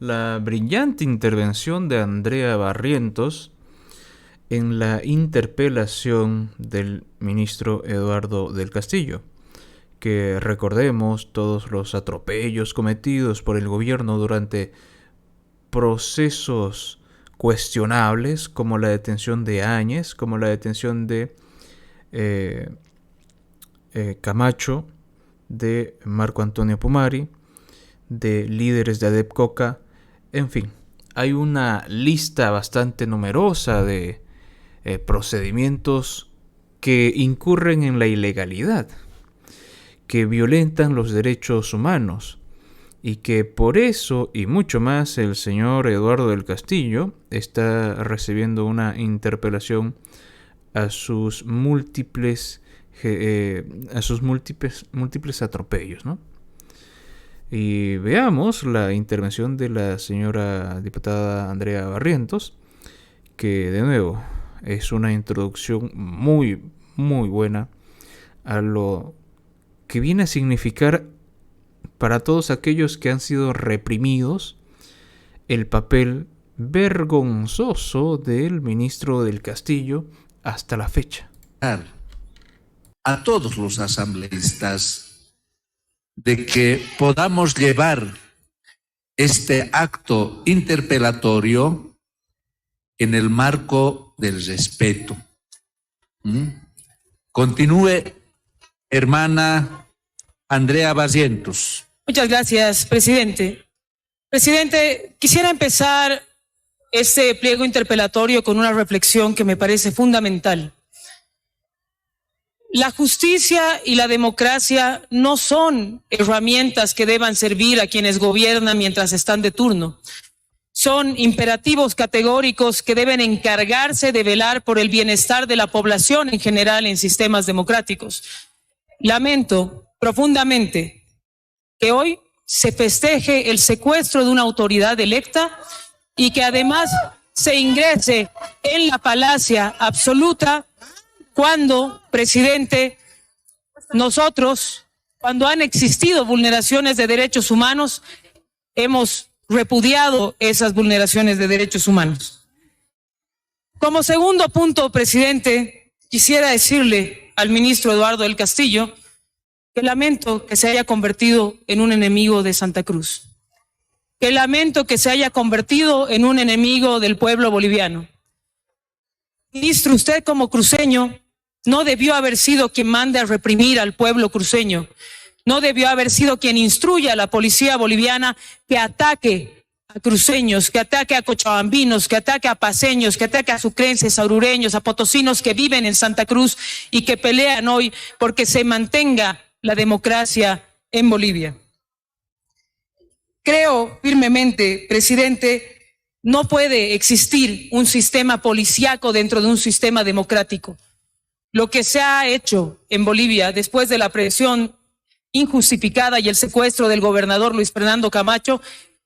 La brillante intervención de Andrea Barrientos en la interpelación del ministro Eduardo del Castillo, que recordemos todos los atropellos cometidos por el gobierno durante procesos cuestionables, como la detención de Áñez, como la detención de eh, Camacho, de Marco Antonio Pumari, de líderes de ADEPCOCA, en fin, hay una lista bastante numerosa de procedimientos que incurren en la ilegalidad, que violentan los derechos humanos y que por eso y mucho más el señor Eduardo del Castillo está recibiendo una interpelación a sus múltiples atropellos, ¿no? Y veamos la intervención de la señora diputada Andrea Barrientos, que de nuevo es una introducción muy buena a lo que viene a significar para todos aquellos que han sido reprimidos el papel vergonzoso del ministro del Castillo hasta la fecha. A todos los asambleístas de que podamos llevar este acto interpelatorio en el marco del respeto. Continúe, hermana Andrea Barrientos. Muchas gracias, presidente. Presidente, quisiera empezar este pliego interpelatorio con una reflexión que me parece fundamental. La justicia y la democracia no son herramientas que deban servir a quienes gobiernan mientras están de turno. Son imperativos categóricos que deben encargarse de velar por el bienestar de la población en general en sistemas democráticos. Lamento profundamente que hoy se festeje el secuestro de una autoridad electa y que además se ingrese en la falacia absoluta cuando, presidente, nosotros, cuando han existido vulneraciones de derechos humanos, hemos repudiado esas vulneraciones de derechos humanos. Como segundo punto, presidente, quisiera decirle al ministro Eduardo del Castillo que lamento que se haya convertido en un enemigo de Santa Cruz, que lamento que se haya convertido en un enemigo del pueblo boliviano. Ministro, usted como cruceño no debió haber sido quien mande a reprimir al pueblo cruceño. No debió haber sido quien instruya a la policía boliviana que ataque a cruceños, que ataque a cochabambinos, que ataque a paceños, que ataque a sucrenses, a orureños, a potosinos que viven en Santa Cruz y que pelean hoy porque se mantenga la democracia en Bolivia. Creo firmemente, presidente, no puede existir un sistema policíaco dentro de un sistema democrático. Lo que se ha hecho en Bolivia después de la presión injustificada y el secuestro del gobernador Luis Fernando Camacho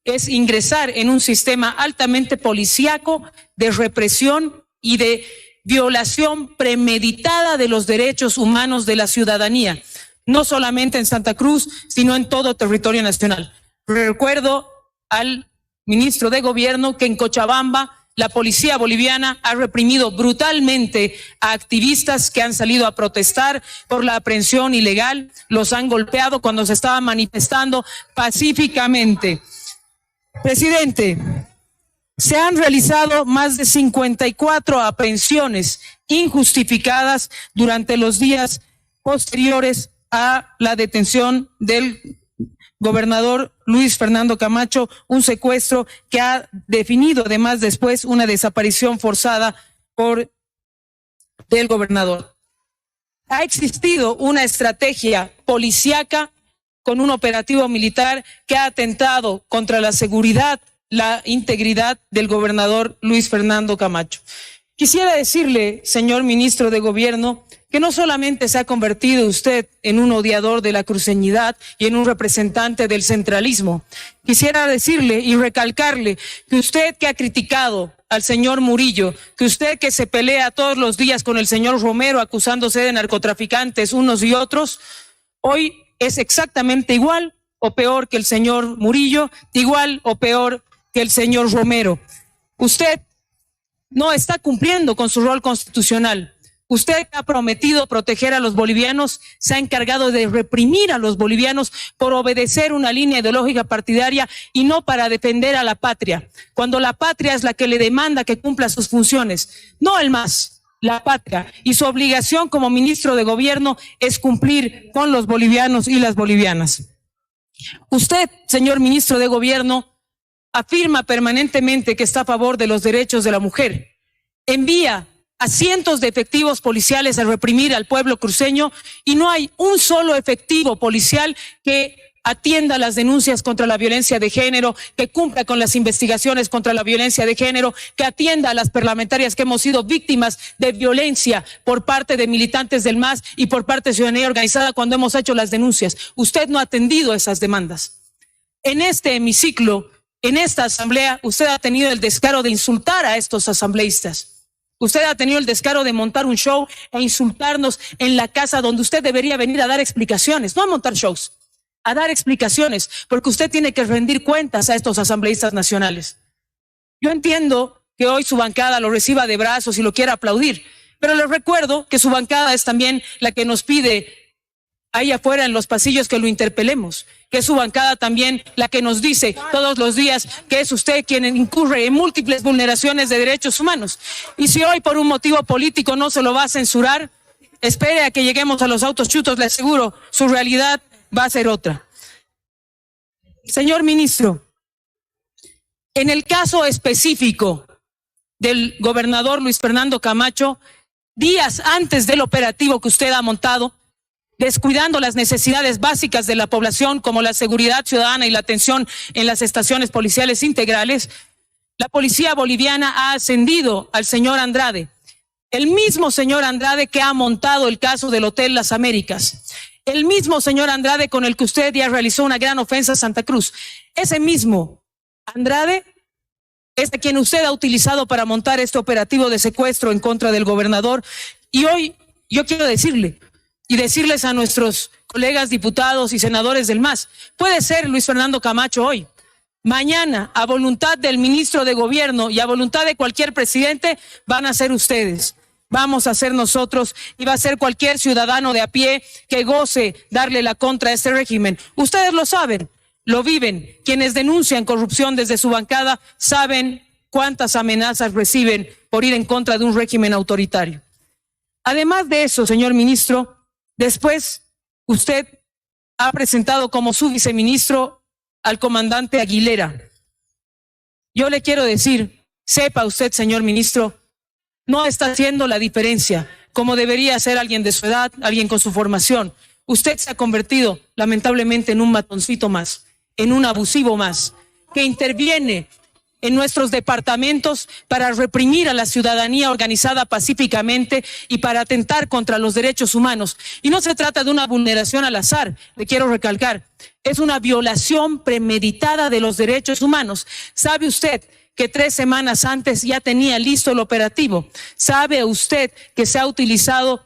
es ingresar en un sistema altamente policíaco de represión y de violación premeditada de los derechos humanos de la ciudadanía, no solamente en Santa Cruz, sino en todo territorio nacional. Recuerdo al ministro de Gobierno que en Cochabamba la policía boliviana ha reprimido brutalmente a activistas que han salido a protestar por la aprehensión ilegal, los han golpeado cuando se estaban manifestando pacíficamente. Presidente, se han realizado más de 54 aprehensiones injustificadas durante los días posteriores a la detención del gobernador Luis Fernando Camacho, un secuestro que ha definido además después una desaparición forzada del gobernador. Ha existido una estrategia policíaca con un operativo militar que ha atentado contra la seguridad, la integridad del gobernador Luis Fernando Camacho. Quisiera decirle, señor ministro de Gobierno, que no solamente se ha convertido usted en un odiador de la cruceñidad y en un representante del centralismo. Quisiera decirle y recalcarle que usted que ha criticado al señor Murillo, que usted que se pelea todos los días con el señor Romero acusándose de narcotraficantes unos y otros, hoy es exactamente igual o peor que el señor Murillo, igual o peor que el señor Romero. Usted no está cumpliendo con su rol constitucional. Usted ha prometido proteger a los bolivianos, se ha encargado de reprimir a los bolivianos por obedecer una línea ideológica partidaria y no para defender a la patria, cuando la patria es la que le demanda que cumpla sus funciones, no el MAS, la patria. Y su obligación como ministro de gobierno es cumplir con los bolivianos y las bolivianas. Usted, señor ministro de gobierno, afirma permanentemente que está a favor de los derechos de la mujer. Envía a cientos de efectivos policiales a reprimir al pueblo cruceño y no hay un solo efectivo policial que atienda las denuncias contra la violencia de género, que cumpla con las investigaciones contra la violencia de género, que atienda a las parlamentarias que hemos sido víctimas de violencia por parte de militantes del MAS y por parte de ciudadanía organizada cuando hemos hecho las denuncias. Usted no ha atendido esas demandas. En este hemiciclo, en esta asamblea, usted ha tenido el descaro de insultar a estos asambleístas. Usted ha tenido el descaro de montar un show e insultarnos en la casa donde usted debería venir a dar explicaciones, no a montar shows, a dar explicaciones, porque usted tiene que rendir cuentas a estos asambleístas nacionales. Yo entiendo que hoy su bancada lo reciba de brazos y lo quiera aplaudir, pero les recuerdo que su bancada es también la que nos pide ahí afuera en los pasillos que lo interpelemos, que es su bancada también la que nos dice todos los días que es usted quien incurre en múltiples vulneraciones de derechos humanos. Y si hoy por un motivo político no se lo va a censurar, espere a que lleguemos a los autos chutos, le aseguro, su realidad va a ser otra. Señor ministro, en el caso específico del gobernador Luis Fernando Camacho, días antes del operativo que usted ha montado, descuidando las necesidades básicas de la población como la seguridad ciudadana y la atención en las estaciones policiales integrales, la policía boliviana ha ascendido al señor Andrade, el mismo señor Andrade que ha montado el caso del Hotel Las Américas, el mismo señor Andrade con el que usted ya realizó una gran ofensa a Santa Cruz. Ese mismo Andrade es a quien usted ha utilizado para montar este operativo de secuestro en contra del gobernador. Y hoy yo quiero decirles a nuestros colegas diputados y senadores del MAS, puede ser Luis Fernando Camacho hoy, mañana, a voluntad del ministro de gobierno y a voluntad de cualquier presidente, van a ser ustedes, vamos a ser nosotros y va a ser cualquier ciudadano de a pie que goce darle la contra a este régimen. Ustedes lo saben, lo viven, quienes denuncian corrupción desde su bancada saben cuántas amenazas reciben por ir en contra de un régimen autoritario. Además de eso, señor ministro, después, usted ha presentado como su viceministro al comandante Aguilera. Yo le quiero decir, sepa usted, señor ministro, no está haciendo la diferencia como debería ser alguien de su edad, alguien con su formación. Usted se ha convertido, lamentablemente, en un matoncito más, en un abusivo más, que interviene en nuestros departamentos para reprimir a la ciudadanía organizada pacíficamente y para atentar contra los derechos humanos. Y no se trata de una vulneración al azar, le quiero recalcar, es una violación premeditada de los derechos humanos. ¿Sabe usted que 3 semanas antes ya tenía listo el operativo? ¿Sabe usted que se ha utilizado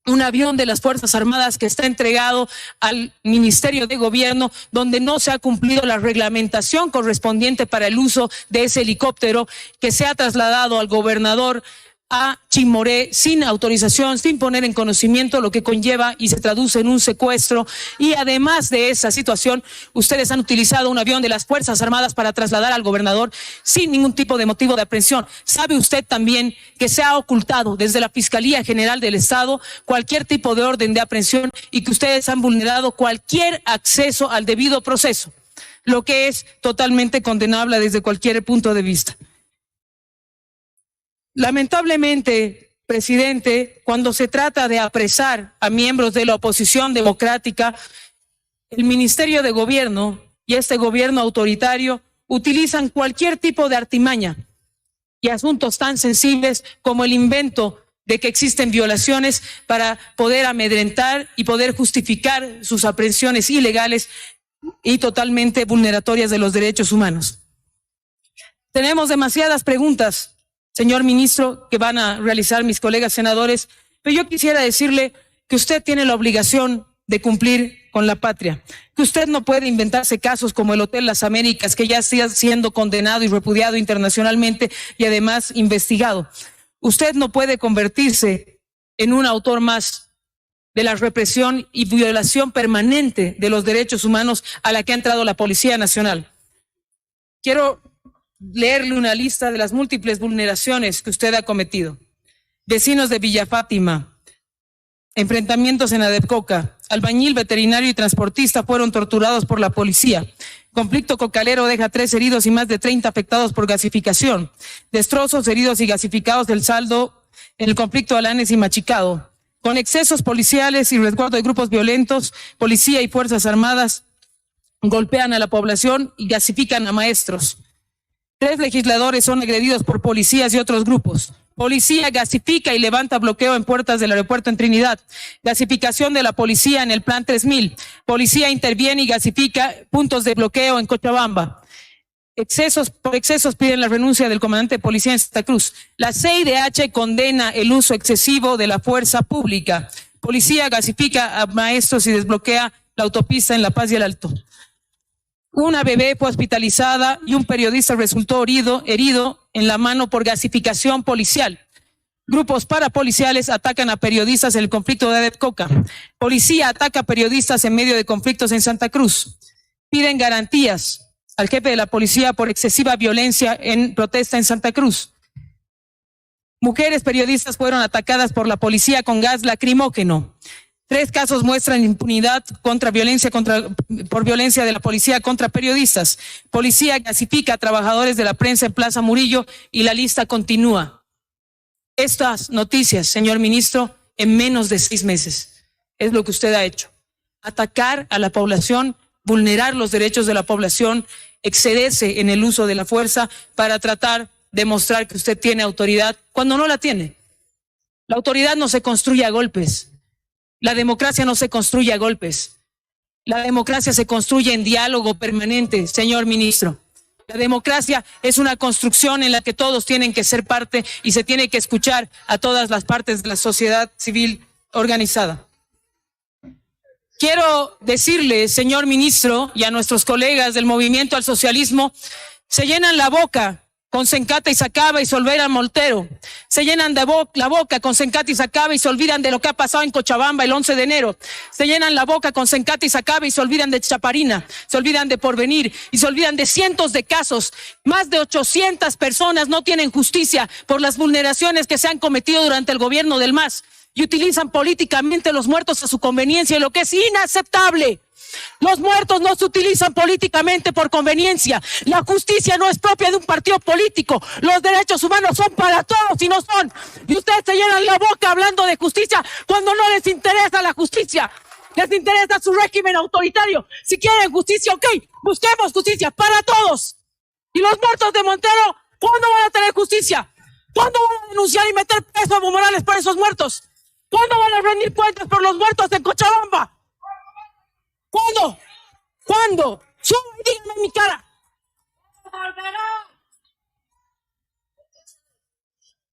un avión de las Fuerzas Armadas que está entregado al Ministerio de Gobierno, donde no se ha cumplido la reglamentación correspondiente para el uso de ese helicóptero, que se ha trasladado al gobernador a Chimoré sin autorización, sin poner en conocimiento, lo que conlleva y se traduce en un secuestro? Y además de esa situación, ustedes han utilizado un avión de las Fuerzas Armadas para trasladar al gobernador sin ningún tipo de motivo de aprehensión. ¿Sabe usted también que se ha ocultado desde la Fiscalía General del Estado cualquier tipo de orden de aprehensión y que ustedes han vulnerado cualquier acceso al debido proceso, lo que es totalmente condenable desde cualquier punto de vista? Lamentablemente, presidente, cuando se trata de apresar a miembros de la oposición democrática, el Ministerio de Gobierno y este gobierno autoritario utilizan cualquier tipo de artimaña y asuntos tan sensibles como el invento de que existen violaciones para poder amedrentar y poder justificar sus aprehensiones ilegales y totalmente vulneratorias de los derechos humanos. Tenemos demasiadas preguntas, señor ministro, que van a realizar mis colegas senadores, pero yo quisiera decirle que usted tiene la obligación de cumplir con la patria, que usted no puede inventarse casos como el Hotel Las Américas, que ya está siendo condenado y repudiado internacionalmente y además investigado. Usted no puede convertirse en un autor más de la represión y violación permanente de los derechos humanos a la que ha entrado la Policía Nacional. Quiero leerle una lista de las múltiples vulneraciones que usted ha cometido. Vecinos de Villa Fátima, enfrentamientos en Adepcoca, albañil, veterinario y transportista fueron torturados por la policía. Conflicto cocalero deja 3 heridos y más de 30 afectados por gasificación. Destrozos, heridos y gasificados del saldo en el conflicto Alanes y Machicado. Con excesos policiales y resguardo de grupos violentos, policía y fuerzas armadas golpean a la población y gasifican a maestros. 3 legisladores son agredidos por policías y otros grupos. Policía gasifica y levanta bloqueo en puertas del aeropuerto en Trinidad. Gasificación de la policía en el Plan 3000. Policía interviene y gasifica puntos de bloqueo en Cochabamba. Por excesos piden la renuncia del comandante de policía en Santa Cruz. La CIDH condena el uso excesivo de la fuerza pública. Policía gasifica a maestros y desbloquea la autopista en La Paz y el Alto. Una bebé fue hospitalizada y un periodista resultó herido en la mano por gasificación policial. Grupos parapoliciales atacan a periodistas en el conflicto de Adepcoca. Policía ataca a periodistas en medio de conflictos en Santa Cruz. Piden garantías al jefe de la policía por excesiva violencia en protesta en Santa Cruz. Mujeres periodistas fueron atacadas por la policía con gas lacrimógeno. 3 casos muestran impunidad por violencia de la policía contra periodistas. Policía gasifica a trabajadores de la prensa en Plaza Murillo y la lista continúa. Estas noticias, señor ministro, en menos de 6 meses, es lo que usted ha hecho. Atacar a la población, vulnerar los derechos de la población, excederse en el uso de la fuerza para tratar de mostrar que usted tiene autoridad cuando no la tiene. La autoridad no se construye a golpes. La democracia no se construye a golpes. La democracia se construye en diálogo permanente, señor ministro. La democracia es una construcción en la que todos tienen que ser parte y se tiene que escuchar a todas las partes de la sociedad civil organizada. Quiero decirle, señor ministro, y a nuestros colegas del Movimiento al Socialismo, se llenan la boca con Sencata y Sacaba y se olvidan Moltero. Se llenan la boca con Sencata y Sacaba y se olvidan de lo que ha pasado en Cochabamba el 11 de enero. Se llenan la boca con Sencata y Sacaba y se olvidan de Chaparina, se olvidan de Porvenir y se olvidan de cientos de casos. Más de 800 personas no tienen justicia por las vulneraciones que se han cometido durante el gobierno del MAS y utilizan políticamente los muertos a su conveniencia, lo que es inaceptable. Los muertos no se utilizan políticamente por conveniencia. La justicia no es propia de un partido político. Los derechos humanos son para todos y no son. Y ustedes se llenan la boca hablando de justicia cuando no les interesa la justicia. Les interesa su régimen autoritario. Si quieren justicia, ok, busquemos justicia para todos. Y los muertos de Montero, ¿cuándo van a tener justicia? ¿Cuándo van a denunciar y meter preso a Evo Morales por esos muertos? ¿Cuándo van a rendir cuentas por los muertos en Cochabamba? ¿Cuándo? ¿Cuándo? Suba y díganme en mi cara.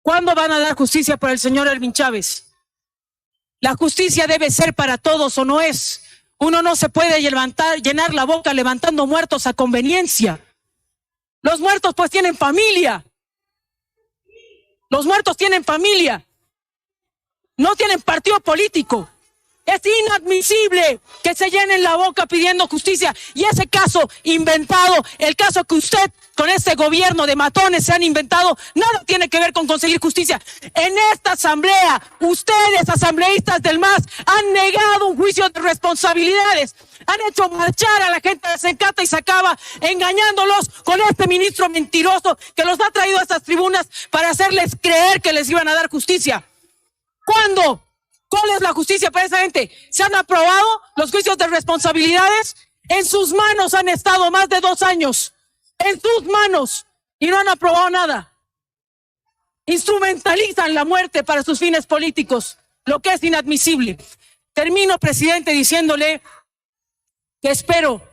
¿Cuándo van a dar justicia para el señor Ervin Chávez? La justicia debe ser para todos, ¿o no es? Uno no se puede llenar la boca levantando muertos a conveniencia. Los muertos pues tienen familia. Los muertos tienen familia. No tienen partido político. Es inadmisible que se llenen la boca pidiendo justicia. Y ese caso inventado, el caso que usted con este gobierno de matones se han inventado, nada tiene que ver con conseguir justicia. En esta asamblea, ustedes, asambleístas del MAS, han negado un juicio de responsabilidades. Han hecho marchar a la gente de Sencata y Sacaba, engañándolos con este ministro mentiroso que los ha traído a estas tribunas para hacerles creer que les iban a dar justicia. ¿Cuándo? ¿Cuál es la justicia para esa gente? ¿Se han aprobado los juicios de responsabilidades? En sus manos han estado más de 2 años. En sus manos. Y no han aprobado nada. Instrumentalizan la muerte para sus fines políticos, lo que es inadmisible. Termino, presidente, diciéndole que espero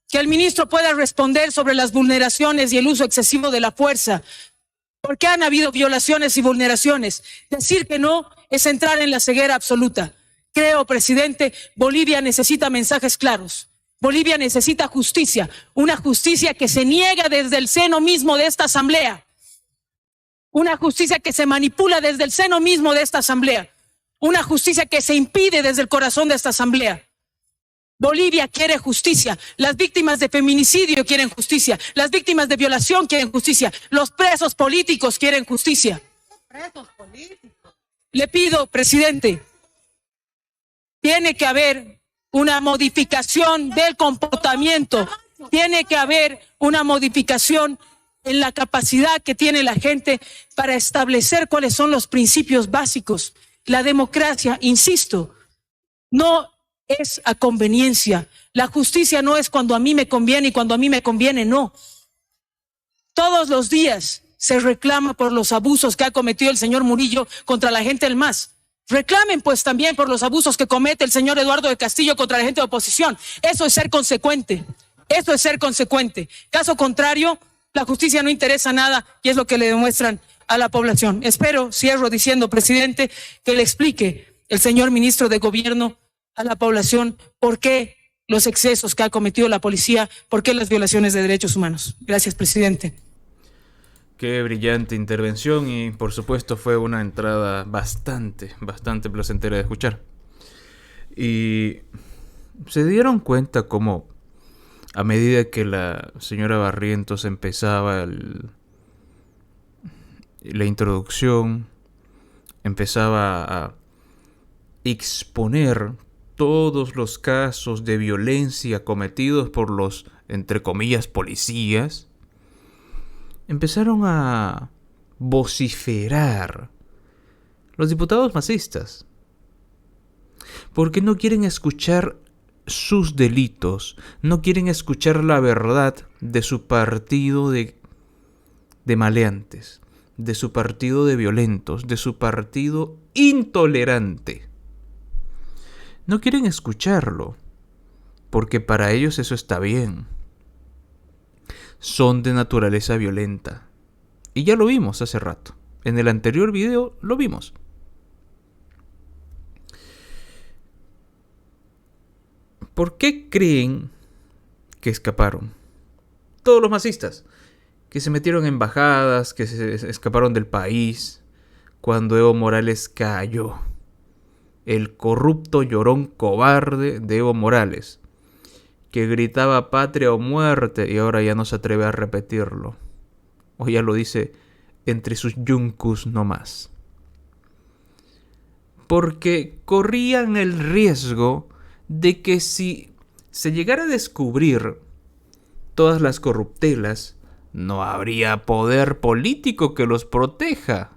que el ministro pueda responder sobre las vulneraciones y el uso excesivo de la fuerza, porque han habido violaciones y vulneraciones. Decir que no es entrar en la ceguera absoluta. Creo, presidente, Bolivia necesita mensajes claros. Bolivia necesita justicia, una justicia que se niega desde el seno mismo de esta asamblea, una justicia que se manipula desde el seno mismo de esta asamblea, una justicia que se impide desde el corazón de esta asamblea. Bolivia quiere justicia, las víctimas de feminicidio quieren justicia, las víctimas de violación quieren justicia, los presos políticos quieren justicia. Le pido, presidente, tiene que haber una modificación del comportamiento, tiene que haber una modificación en la capacidad que tiene la gente para establecer cuáles son los principios básicos. La democracia, insisto, no es a conveniencia. La justicia no es cuando a mí me conviene y cuando a mí me conviene, no. Todos los días se reclama por los abusos que ha cometido el señor Murillo contra la gente del MAS. Reclamen pues también por los abusos que comete el señor Eduardo de Castillo contra la gente de oposición. Eso es ser consecuente. Eso es ser consecuente. Caso contrario, la justicia no interesa nada y es lo que le demuestran a la población. Espero, cierro diciendo, presidente, que le explique el señor ministro de Gobierno a la población por qué los excesos que ha cometido la policía, por qué las violaciones de derechos humanos. Gracias, presidente. Qué brillante intervención y por supuesto fue una entrada bastante placentera de escuchar. Y se dieron cuenta cómo a medida que la señora Barrientos empezaba la introducción, empezaba a exponer todos los casos de violencia cometidos por los, entre comillas, policías, empezaron a vociferar los diputados masistas, porque no quieren escuchar sus delitos, no quieren escuchar la verdad de su partido de maleantes, de su partido de violentos, de su partido intolerante. No quieren escucharlo, porque para ellos eso está bien. Son de naturaleza violenta. Y ya lo vimos hace rato. En el anterior video lo vimos. ¿Por qué creen que escaparon? Todos los masistas, que se metieron en embajadas, que se escaparon del país, cuando Evo Morales cayó. El corrupto llorón cobarde de Evo Morales, que gritaba patria o muerte y ahora ya no se atreve a repetirlo. O ya lo dice entre sus yuncus nomás. Porque corrían el riesgo de que si se llegara a descubrir todas las corruptelas, no habría poder político que los proteja.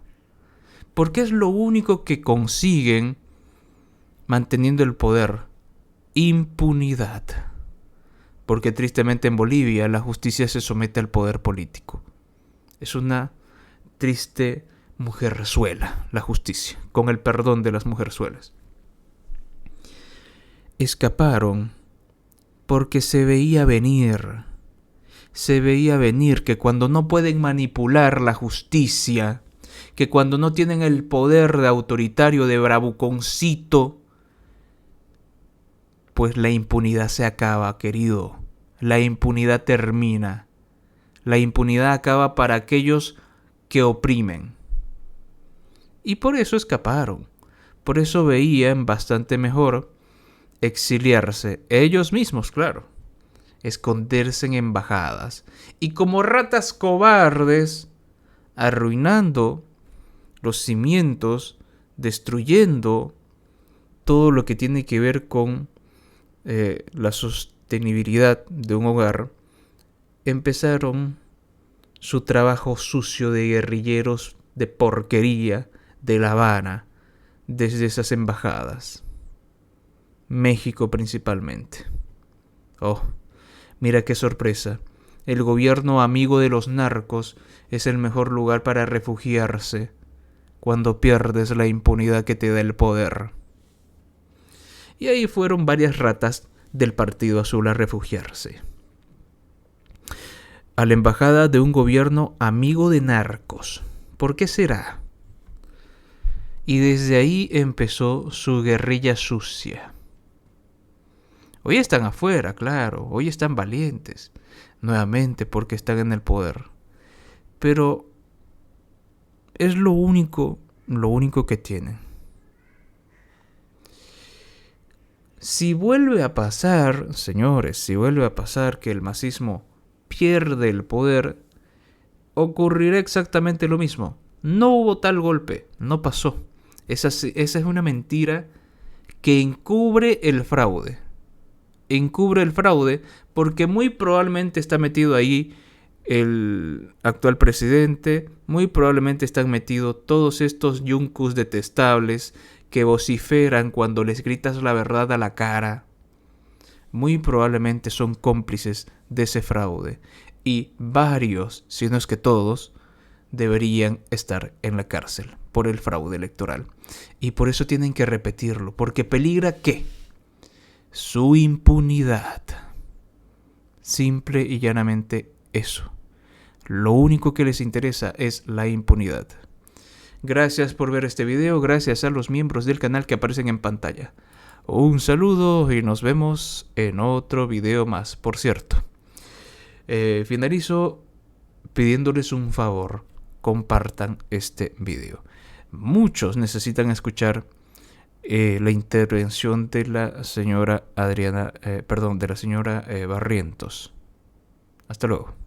Porque es lo único que consiguen manteniendo el poder: impunidad. Porque tristemente en Bolivia la justicia se somete al poder político. Es una triste mujerzuela la justicia, con el perdón de las mujerzuelas. Escaparon porque se veía venir que cuando no pueden manipular la justicia, que cuando no tienen el poder de autoritario, de bravuconcito, pues la impunidad se acaba, querido. La impunidad termina. La impunidad acaba para aquellos que oprimen. Y por eso escaparon. Por eso veían bastante mejor exiliarse, ellos mismos, claro, esconderse en embajadas. Y como ratas cobardes, arruinando los cimientos, destruyendo todo lo que tiene que ver con la sostenibilidad de un hogar, empezaron su trabajo sucio de guerrilleros de porquería de La Habana, desde esas embajadas. México principalmente. Oh, mira qué sorpresa. El gobierno amigo de los narcos es el mejor lugar para refugiarse cuando pierdes la impunidad que te da el poder. Y ahí fueron varias ratas del Partido Azul a refugiarse. A la embajada de un gobierno amigo de narcos. ¿Por qué será? Y desde ahí empezó su guerrilla sucia. Hoy están afuera, claro, hoy están valientes, nuevamente porque están en el poder. Pero es lo único que tienen. Si vuelve a pasar, señores, si vuelve a pasar que el masismo pierde el poder, ocurrirá exactamente lo mismo. No hubo tal golpe, no pasó. Esa es una mentira que encubre el fraude. Encubre el fraude porque muy probablemente está metido ahí el actual presidente, muy probablemente están metidos todos estos yuncos detestables que vociferan cuando les gritas la verdad a la cara. Muy probablemente son cómplices de ese fraude. Y varios, si no es que todos, deberían estar en la cárcel por el fraude electoral. Y por eso tienen que repetirlo, porque peligra ¿qué? Su impunidad. Simple y llanamente eso. Lo único que les interesa es la impunidad. Gracias por ver este video, gracias a los miembros del canal que aparecen en pantalla. Un saludo y nos vemos en otro video más. Por cierto, finalizo pidiéndoles un favor. Compartan este video. Muchos necesitan escuchar la intervención de la señora Barrientos. Hasta luego.